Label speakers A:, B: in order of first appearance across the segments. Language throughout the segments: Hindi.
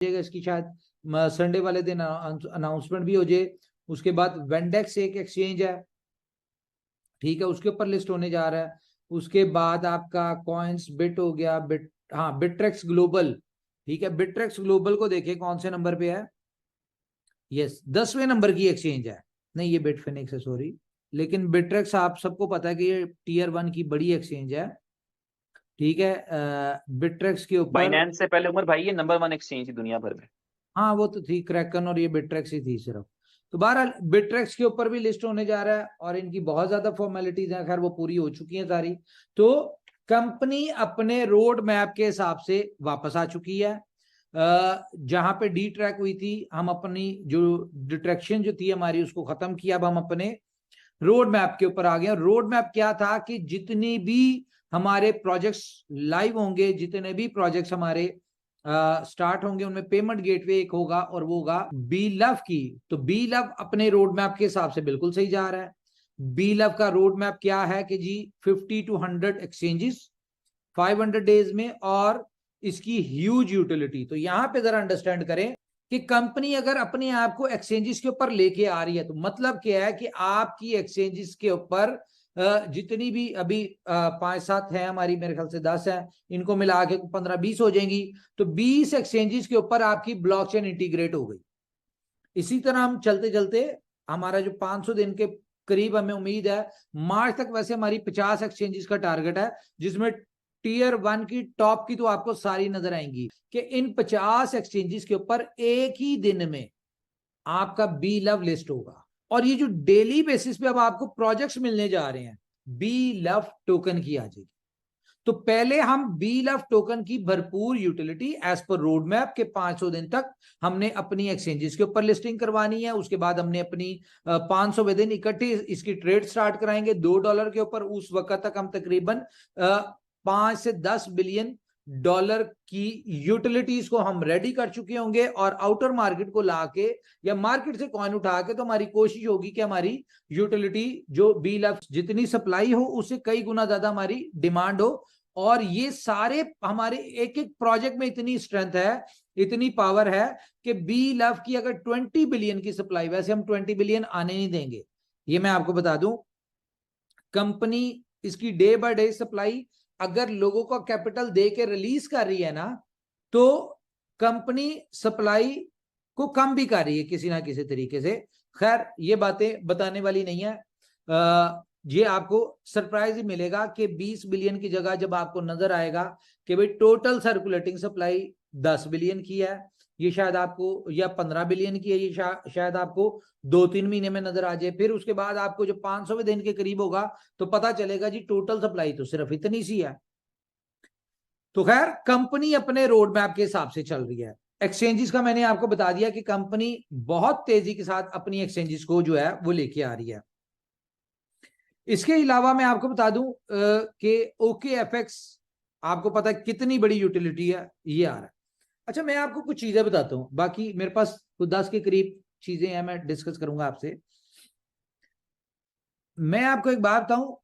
A: इसकी शायद संडे वाले दिन अनाउंसमेंट भी हो जाए। उसके बाद वेंडेक्स एक एक्सचेंज है, ठीक है, उसके ऊपर लिस्ट होने जा रहा है। उसके बाद आपका कॉइन्स बिट हो गया, बिट, हाँ, बिट्रेक्स ग्लोबल, ठीक है। बिट्रेक्स ग्लोबल को देखिए कौन से नंबर पे है, यस 10वें नंबर की एक्सचेंज है, नहीं ये बिटफिनिक्स है, सॉरी। लेकिन बिट्रेक्स आप सबको पता है कि ये टीयर 1 की बड़ी एक्सचेंज है, ठीक है। बिट्रेक्स के ऊपर,
B: बाइनेंस से पहले उमर भाई ये नंबर 1 एक्सचेंज थी दुनिया भर में।
A: हाँ वो तो थी क्रैकन, और ये बिट्रेक्स ही थी सिर्फ। तो बहरहाल बिट्रेक्स के ऊपर भी लिस्ट होने जा रहा है, और इनकी बहुत ज्यादा फॉर्मेलिटीज हैं, खैर वो पूरी हो चुकी हैं सारी। तो कंपनी अपने रोड मैप के हिसाब से वापस आ चुकी है। जहां पे डी ट्रैक हुई थी, हम अपनी जो डिट्रैक्शन जो थी हमारी उसको खत्म किया, अब हम अपने रोड मैप के ऊपर आ गए। रोड मैप क्या था कि जितनी भी हमारे प्रोजेक्ट्स लाइव होंगे, जितने भी प्रोजेक्ट्स हमारे स्टार्ट होंगे, उनमें पेमेंट गेटवे एक होगा, और वो होगा बी लव की। तो बी लव अपने रोड मैप के हिसाब से बिल्कुल सही जा रहा है। बी लव का रोड मैप क्या है कि जी 50 to 100 एक्सचेंजेस 500 डेज में, और इसकी ह्यूज यूटिलिटी। तो यहां पे जरा अंडरस्टैंड करें कि कंपनी अगर अपने आप को एक्सचेंजेस के ऊपर लेके आ रही है, तो मतलब क्या है कि आपकी एक्सचेंजेस के ऊपर जितनी भी अभी 5-7 है हमारी, मेरे ख्याल से 10 है, इनको मिला के 15-20 हो जाएंगी। तो 20 एक्सचेंजेस के ऊपर आपकी ब्लॉकचेन इंटीग्रेट हो गई। इसी तरह हम चलते चलते, हमारा जो 500 दिन के करीब हमें उम्मीद है, मार्च तक वैसे हमारी 50 एक्सचेंजेस का टारगेट है, जिसमें टीयर 1 की टॉप की तो आपको सारी नजर आएंगी, कि इन 50 एक्सचेंजेस के ऊपर एक ही दिन में आपका बी लव लिस्ट होगा। और ये जो डेली बेसिस पे अब आपको प्रोजेक्ट्स मिलने जा रहे हैं, बी लव टोकन की आ जाएगी। तो पहले हम बी लव टोकन की भरपूर utility as per road map के 500 दिन तक हमने अपनी एक्सचेंजेस के ऊपर लिस्टिंग करवानी है। उसके बाद हमने अपनी 500वें दिन इकट्ठे इसकी ट्रेड स्टार्ट कराएंगे $2 के ऊपर। उस वक्त तक हम तकरीबन 5 से 10 बिलियन डॉलर की यूटिलिटीज को हम रेडी कर चुके होंगे, और आउटर मार्केट को लाके या मार्केट से कॉइन उठा के, तो हमारी कोशिश होगी कि हमारी यूटिलिटी जो बी लव जितनी सप्लाई हो उससे कई गुना ज्यादा हमारी डिमांड हो। और ये सारे हमारे एक एक प्रोजेक्ट में इतनी स्ट्रेंथ है, इतनी पावर है, कि बी लव की अगर 20 बिलियन की सप्लाई, वैसे हम 20 बिलियन आने नहीं देंगे, ये मैं आपको बता दूं। कंपनी इसकी डे बाय डे सप्लाई अगर लोगों का कैपिटल दे के रिलीज कर रही है ना, तो कंपनी सप्लाई को कम भी कर रही है किसी ना किसी तरीके से। खैर ये बातें बताने वाली नहीं है। ये आपको सरप्राइज ही मिलेगा कि 20 बिलियन की जगह जब आपको नजर आएगा कि भाई टोटल सर्कुलेटिंग सप्लाई 10 बिलियन की है, ये शायद आपको, या 15 बिलियन की है, ये शायद आपको 2-3 महीने में नजर आ जाए। फिर उसके बाद आपको जो 500वें दिन के करीब होगा, तो पता चलेगा जी टोटल सप्लाई तो सिर्फ इतनी सी है। तो खैर कंपनी अपने रोड मैप के हिसाब से चल रही है। एक्सचेंजेस का मैंने आपको बता दिया कि कंपनी बहुत तेजी के साथ अपनी एक्सचेंजेस को जो है वो लेके आ रही है। इसके अलावा मैं आपको बता दूं कि ओके एफएक्स, आपको पता है कितनी बड़ी यूटिलिटी है, ये आ रहा है। अच्छा मैं आपको कुछ चीजें बताता हूं, बाकी मेरे पास कुछ 10 के करीब चीजें हैं, मैं डिस्कस करूंगा आपसे। मैं आपको एक बात बताऊं,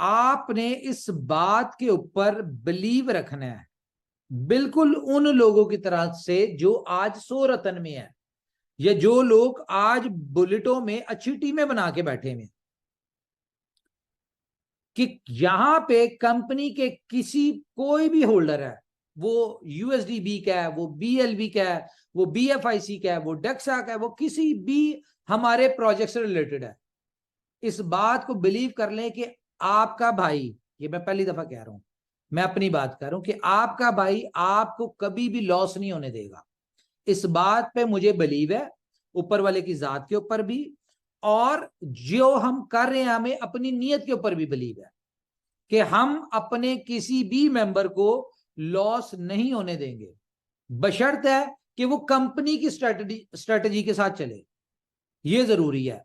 A: आपने इस बात के ऊपर बिलीव रखना है, बिल्कुल उन लोगों की तरह से जो आज 100 रतन में है, या जो लोग आज बुलेटों में अच्छी टीमें बना के बैठे हुए, कि यहां पे कंपनी के किसी कोई भी होल्डर है, वो यूएसडीबी का है, वो बीएलबी का है, वो बीएफआईसी का है, वो डेक्सा का है, वो किसी भी हमारे प्रोजेक्ट से रिलेटेड है, इस बात को बिलीव कर लें कि आपका भाई, ये मैं पहली दफा कह रहा हूं, मैं अपनी बात कर रहा हूं, कि आपका भाई आपको कभी भी लॉस नहीं होने देगा। इस बात पे मुझे बिलीव है, ऊपर वाले की जात के ऊपर भी, और जो हम कर रहे हैं हमें अपनी नीयत के ऊपर भी बिलीव है, कि हम अपने किसी भी मेंबर को लॉस नहीं होने देंगे, बशर्त है कि वो कंपनी की स्ट्रेटजी के साथ चले, ये जरूरी है।